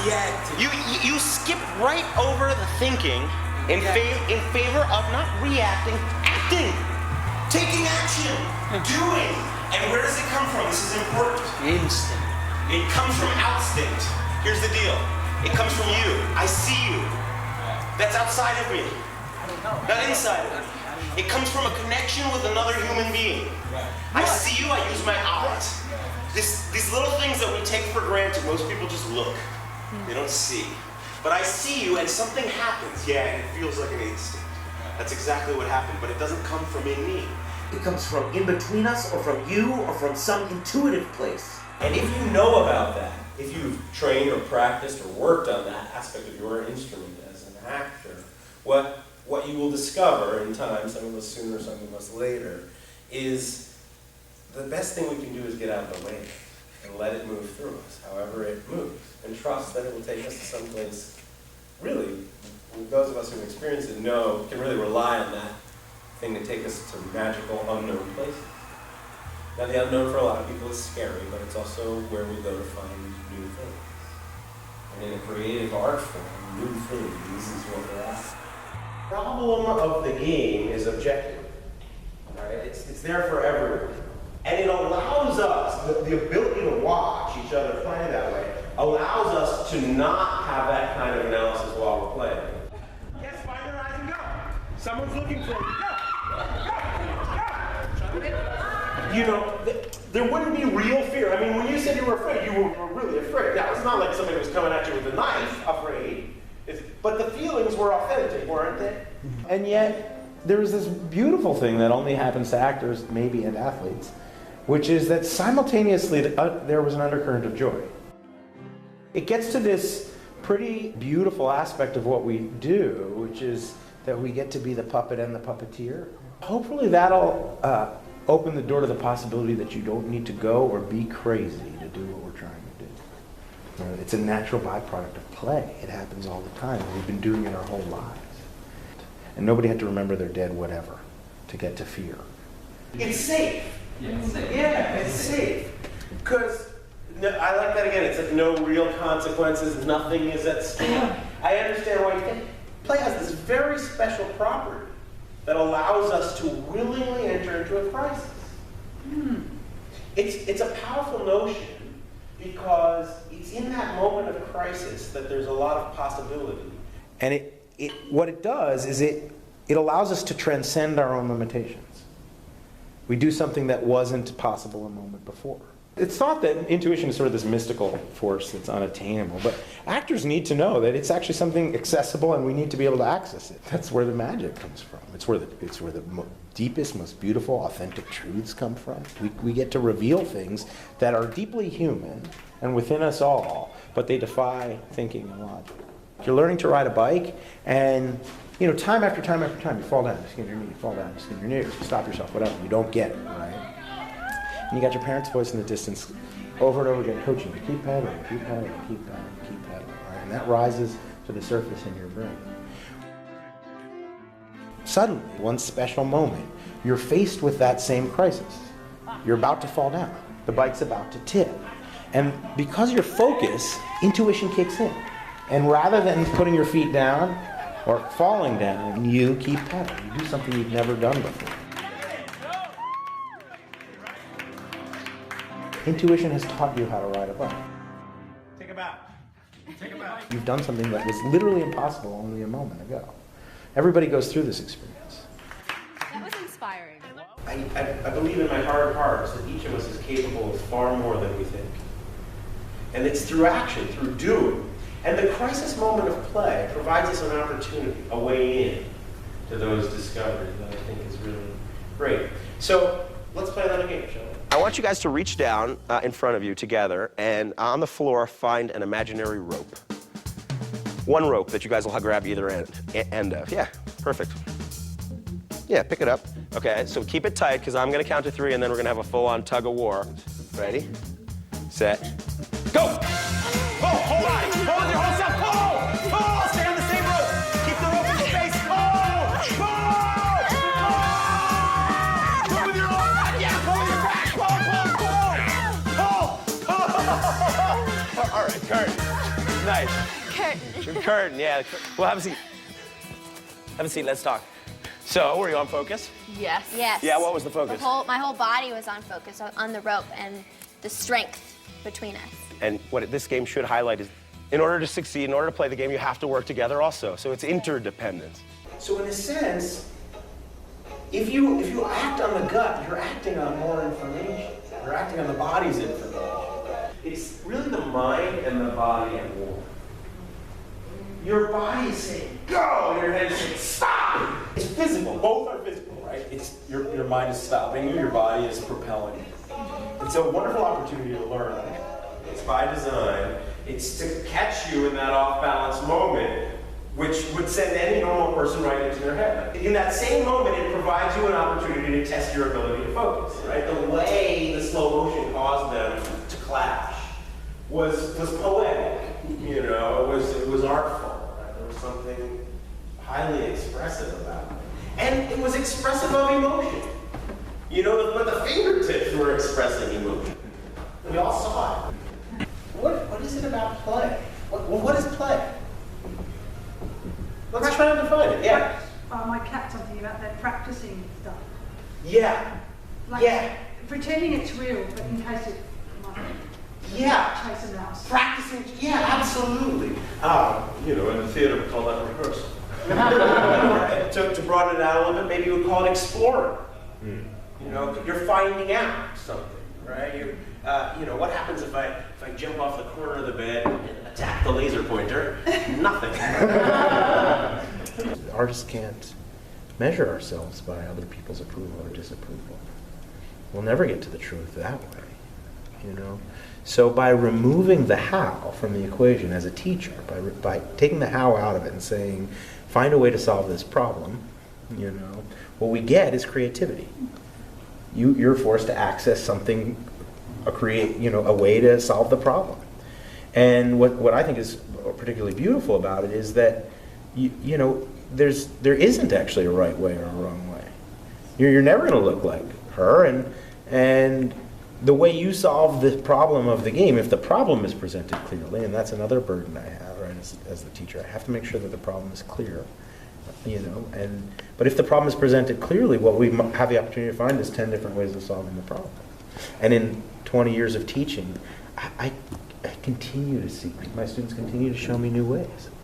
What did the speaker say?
You skip right over the thinking in favor of not reacting, acting, taking action, doing. And where does it come from? This is important. Instinct. It comes from outstinct. Here's the deal. It comes from you. I see you. That's outside of me, not inside of me. It comes from a connection with another human being. I see you, I use my eyes. These little things that we take for granted, most people just look. They don't see. But I see you and something happens. Yeah, and it feels like an instinct. That's exactly what happened, but it doesn't come from in me. It comes from in between us, or from you, or from some intuitive place. And if you know about that, if you've trained or practiced or worked on that aspect of your instrument as an actor, what you will discover in time, some of us sooner, some of us later, is the best thing we can do is get out of the way and let it move through us, however it moves, and trust that it will take us to some place, really, those of us who experience it know, can really rely on that thing to take us to magical, unknown places. Now, the unknown for a lot of people is scary, but it's also where we go to find new things. And in a creative art form, new things is what we're after. The problem of the game is objective. Right? It's there for everyone. And it allows us, the ability to watch each other play that way, allows us to not have that kind of analysis while we're playing. Yes, find their eyes and go. Someone's looking for you. Go. You know, there wouldn't be real fear. I mean, when you said you were afraid, you were really afraid. Now, it's not like somebody was coming at you with a knife, afraid. But the feelings were authentic, weren't they? And yet, there's this beautiful thing that only happens to actors, maybe, and athletes, which is that simultaneously there was an undercurrent of joy. It gets to this pretty beautiful aspect of what we do, which is that we get to be the puppet and the puppeteer. Hopefully that'll open the door to the possibility that you don't need to go or be crazy to do what we're trying to do. You know, it's a natural byproduct of play. It happens all the time. We've been doing it our whole lives. And nobody had to remember their dead whatever to get to fear. It's safe. Yeah, it's safe. Yeah, it's safe. Because, I like that again, it's like no real consequences, nothing is at stake. I understand why you think play has this very special property that allows us to willingly enter into a crisis. It's a powerful notion because it's in that moment of crisis that there's a lot of possibility. And what it does is it allows us to transcend our own limitations. We do something that wasn't possible a moment before. It's thought that intuition is sort of this mystical force that's unattainable, but actors need to know that it's actually something accessible and we need to be able to access it. That's where the magic comes from. It's where the deepest, most beautiful, authentic truths come from. We get to reveal things that are deeply human and within us all, but they defy thinking and logic. You're learning to ride a bike, and time after time after time, you fall down, you skin your knee, you fall down, you skin your knee, you stop yourself, whatever, you don't get it, right? And you got your parents' voice in the distance over and over again coaching you, keep pedaling, keep pedaling, keep pedaling, keep pedaling, right? And that rises to the surface in your brain. Suddenly, one special moment, you're faced with that same crisis. You're about to fall down. The bike's about to tip. And because you're focused, intuition kicks in. And rather than putting your feet down or falling down, you keep pedaling. You do something you've never done before. Intuition has taught you how to ride a bike. Take a bow. Take a bow. You've done something that was literally impossible only a moment ago. Everybody goes through this experience. That was inspiring. I believe in my heart of hearts that each of us is capable of far more than we think. And it's through action, through doing. And the crisis moment of play provides us an opportunity, a way in to those discoveries that I think is really great. So let's play another game, shall we? I want you guys to reach down in front of you together and on the floor find an imaginary rope. One rope that you guys will grab either end of. Yeah, perfect. Yeah, pick it up. Okay, so keep it tight because I'm going to count to 3 and then we're going to have a full-on tug of war. Ready, set, go! Pull, hold on, hold with your whole self, pull! Pull, stay on the same rope. Keep the rope in space, pull! Pull! Pull! Pull with your whole back, yeah, pull with your back, pull, pull, pull! Pull! Pull! All right, Kurt. Nice. right. Curtain. Curtain, yeah. Well, have a seat. Have a seat, let's talk. So, were you on focus? Yes. Yes. Yeah, what was the focus? My whole body was on focus, on the rope, and the strength between us. And what this game should highlight is, in order to succeed, in order to play the game, you have to work together also. So it's interdependence. So in a sense, if you act on the gut, you're acting on more information. You're acting on the body's information. It's really the mind and the body at war. Your body is saying, go, and your head is saying, stop. It's physical, both are physical, right? It's your mind is stopping you, your body is propelling you. It's a wonderful opportunity to learn. It's by design. It's to catch you in that off-balance moment, which would send any normal person right into their head. In that same moment, it provides you an opportunity to test your ability to focus, right? The way the slow motion caused them to clash was poetic, you know, it was artful, right? There was something highly expressive about it. And it was expressive of emotion. You know, but the fingertips were expressing emotion. We all saw it. What is it about play? What is play? Let's try and define it. Yeah. My cat something about that practicing stuff. Yeah. Like Yeah. pretending it's real, but in case it might Yeah. chase a mouse. Practicing. Yeah, absolutely. You know, in the theater we call that rehearsal. to broaden it out a little bit, maybe you would call it exploring. You know, you're finding out something, right? You know, what happens if I jump off the corner of the bed and attack the laser pointer? Nothing. Artists can't measure ourselves by other people's approval or disapproval. We'll never get to the truth that way, you know. So by removing the how from the equation as a teacher, by taking the how out of it and saying, find a way to solve this problem, you know, what we get is creativity. You're forced to access something, a way to solve the problem. And what I think is particularly beautiful about it is that there isn't actually a right way or a wrong way. You're never going to look like her, and the way you solve the problem of the game, if the problem is presented clearly, and that's another burden I have, right, as the teacher, I have to make sure that the problem is clear. You know, but if the problem is presented clearly, what we have the opportunity to find is 10 different ways of solving the problem. And in 20 years of teaching, I continue to see, my students continue to show me new ways.